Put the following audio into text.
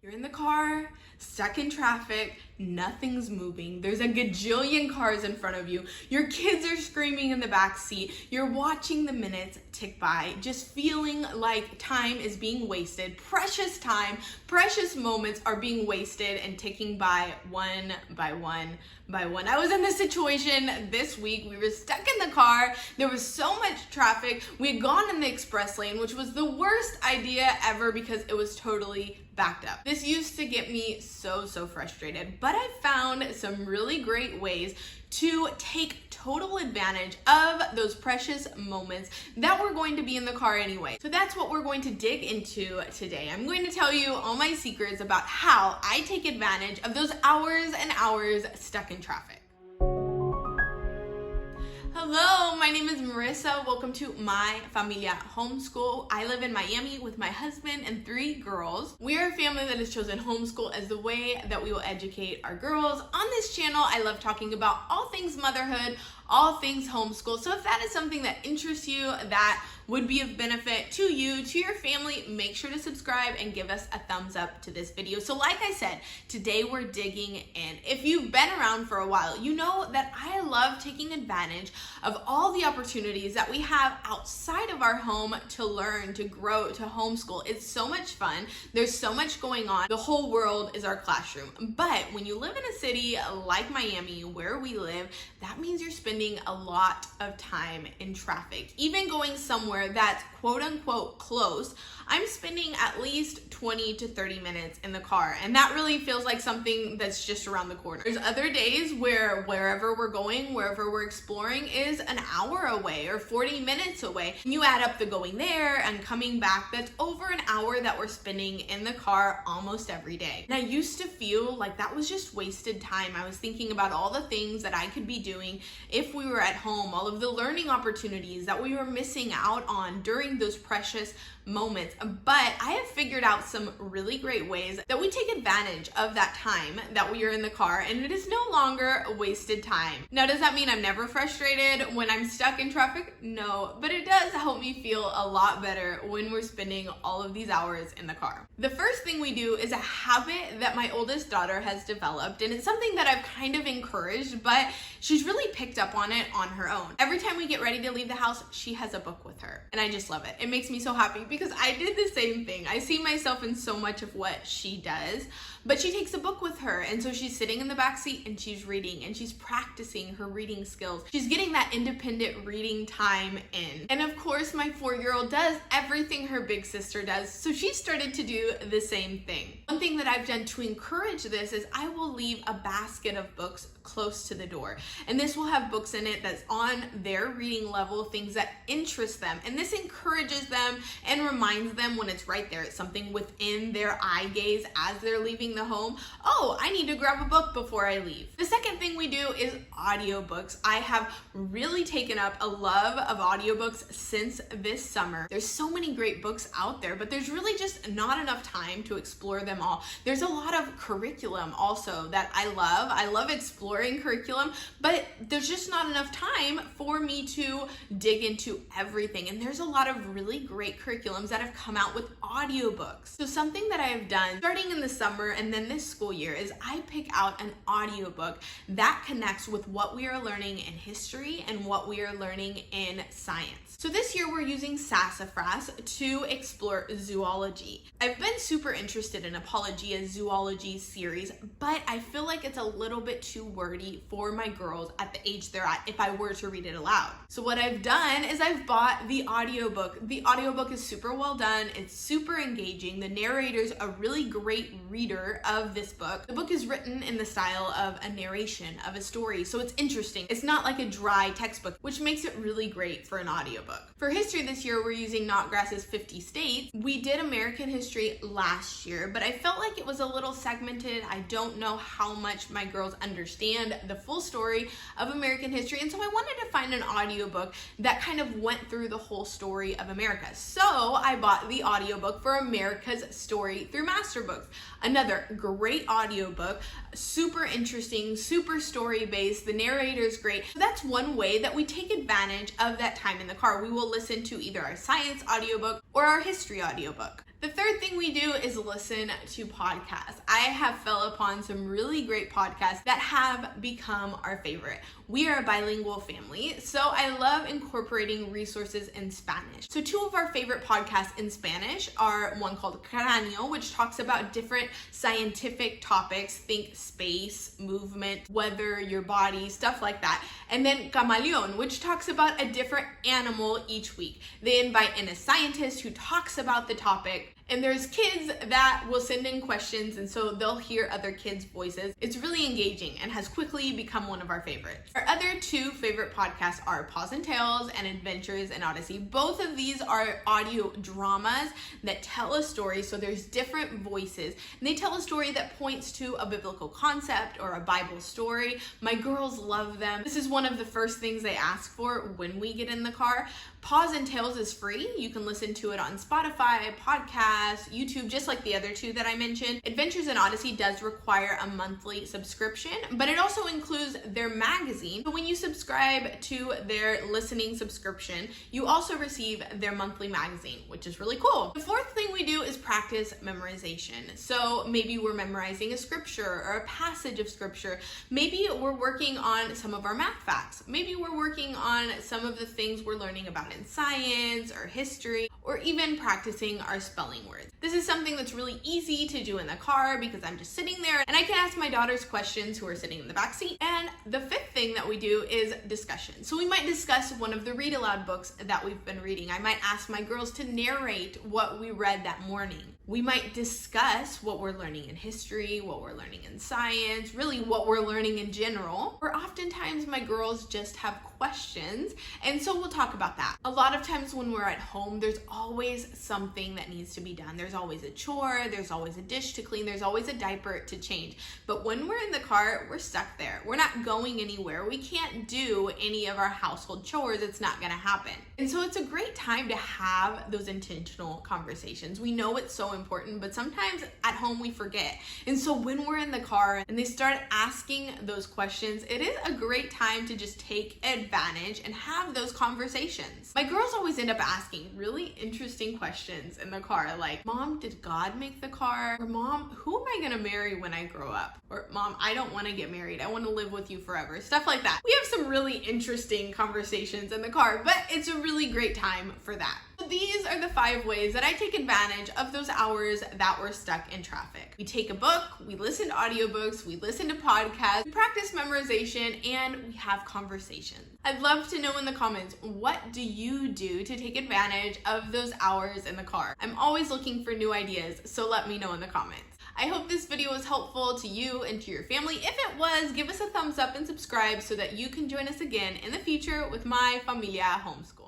You're in the car, stuck in traffic, nothing's moving. There's a gajillion cars in front of you. Your kids are screaming in the back seat. You're watching the minutes tick by, just feeling like time is being wasted. Precious time, precious moments are being wasted and ticking by one by one by one. I was in this situation this week. We were stuck in the car. There was so much traffic. We had gone in the express lane, which was the worst idea ever because it was totally backed up. This used to get me so frustrated, but I found some really great ways to take total advantage of those precious moments that were going to be in the car anyway. So that's what we're going to dig into today. I'm going to tell you all my secrets about how I take advantage of those hours and hours stuck in traffic. Hello, my name is Marissa. Welcome to My Familia Homeschool. I live in Miami with my husband and 3 girls. We are a family that has chosen homeschool as the way that we will educate our girls. On this channel, I love talking about all things motherhood, all things homeschool. So if that is something that interests you, that would be of benefit to you, to your family, make sure to subscribe and give us a thumbs up to this video. So like I said, today we're digging in. If you've been around for a while, you know that I love taking advantage of all the opportunities that we have outside of our home to learn, to grow, to homeschool. It's so much fun. There's so much going on. The whole world is our classroom. But when you live in a city like Miami, where we live, that means you're spending a lot of time in traffic. Even going somewhere that's quote unquote close, I'm spending at least 20 to 30 minutes in the car, and that really feels like something that's just around the corner. There's other days where wherever we're going, wherever we're exploring is an hour away or 40 minutes away. And you add up the going there and coming back, that's over an hour that we're spending in the car almost every day. And I used to feel like that was just wasted time. I was thinking about all the things that I could be doing if we were at home, all of the learning opportunities that we were missing out on during those precious moments. But I have figured out some really great ways that we take advantage of that time that we are in the car, and it is no longer a wasted time. Now, does that mean I'm never frustrated when I'm stuck in traffic? No, but it does help me feel a lot better when we're spending all of these hours in the car. The first thing we do is a habit that my oldest daughter has developed, and it's something that I've kind of encouraged, but she's really picked up on it on her own. Every time we get ready to leave the house, she has a book with her, and I just love it. It makes me so happy because I did the same thing. I see myself in so much of what she does, but she takes a book with her, and so she's sitting in the back seat and she's reading and she's practicing her reading skills. She's getting that independent reading time in. And of course, my 4-year-old does everything her big sister does, so she started to do the same thing. One thing that I've done to encourage this is I will leave a basket of books close to the door, and this will have books in it that's on their reading level, things that interest them, and this encourages them and reminds them when it's right there. It's something within their eye gaze as they're leaving the home. Oh, I need to grab a book before I leave. The second thing we do is audiobooks. I have really taken up a love of audiobooks since this summer. There's so many great books out there, but there's really just not enough time to explore them all. There's a lot of curriculum also that I love. I love exploring curriculum, but there's just not enough time for me to dig into everything. And there's a lot of really great curriculums that have come out with audiobooks. So something that I have done starting in the summer and then this school year is I pick out an audiobook that connects with what we are learning in history and what we are learning in science. So this year we're using Sassafras to explore zoology. I've been super interested in Apologia's zoology series, but I feel like it's a little bit too wordy for my girls at the age they're at if I were to read it aloud. So what I've done is I've bought the audiobook. The audiobook is super well done. It's super engaging. The narrator's a really great reader of this book. The book is written in the style of a narration of a story, so it's interesting. It's not like a dry textbook, which makes it really great for an audiobook. For history this year, we're using Knotgrass's 50 States. We did American history last year, but I felt like it was a little segmented. I don't know how much my girls understand the full story of American history, and so I wanted to find an audiobook that kind of went through the whole story of America. So I bought the audiobook for America's Story through Masterbooks. Another great audiobook, super interesting, super story-based. The narrator's great. So that's one way that we take advantage of that time in the car. We will listen to either our science audiobook or our history audiobook. The third thing we do is listen to podcasts. I have fell upon some really great podcasts that have become our favorite. We are a bilingual family, so I love incorporating resources in Spanish. So two of our favorite podcasts in Spanish are one called Cráneo, which talks about different scientific topics, think space, movement, weather, your body, stuff like that. And then Camaleón, which talks about a different animal each week. They invite in a scientist who talks about the topic. And there's kids that will send in questions, and so they'll hear other kids' voices. It's really engaging and has quickly become one of our favorites. Our other two favorite podcasts are Paws and Tales and Adventures in Odyssey. Both of these are audio dramas that tell a story, so there's different voices. And they tell a story that points to a biblical concept or a Bible story. My girls love them. This is one of the first things they ask for when we get in the car. Paws and Tales is free. You can listen to it on Spotify, podcasts, YouTube, just like the other two that I mentioned. Adventures in Odyssey does require a monthly subscription, but it also includes their magazine. So when you subscribe to their listening subscription, you also receive their monthly magazine, which is really cool. The fourth thing we do is practice memorization. So maybe we're memorizing a scripture or a passage of scripture. Maybe we're working on some of our math facts. Maybe we're working on some of the things we're learning about in science or history, or even practicing our spelling words. This is something that's really easy to do in the car because I'm just sitting there and I can ask my daughters questions who are sitting in the back seat. And the fifth thing that we do is discussion. So we might discuss one of the read aloud books that we've been reading. I might ask my girls to narrate what we read that morning. We might discuss what we're learning in history, what we're learning in science, really what we're learning in general. Or oftentimes my girls just have questions, and so we'll talk about that. A lot of times when we're at home, there's always something that needs to be done. There's always a chore, there's always a dish to clean, there's always a diaper to change. But when we're in the car, we're stuck there. We're not going anywhere. We can't do any of our household chores. It's not gonna happen. And so it's a great time to have those intentional conversations. We know it's so important, but sometimes at home we forget. And so when we're in the car and they start asking those questions, it is a great time to just take advantage and have those conversations. My girls always end up asking really interesting questions in the car, like, Mom, did God make the car? Or Mom, who am I gonna marry when I grow up? Or Mom, I don't wanna get married. I wanna live with you forever. Stuff like that. We have some really interesting conversations in the car, but it's a really great time for that. So these are the 5 ways that I take advantage of those hours that we're stuck in traffic. We take a book, we listen to audiobooks, we listen to podcasts, we practice memorization, and we have conversations. I'd love to know in the comments, what do you do to take advantage of those hours in the car? I'm always looking for new ideas, so let me know in the comments. I hope this video was helpful to you and to your family. If it was, give us a thumbs up and subscribe so that you can join us again in the future with My Familia Homeschool.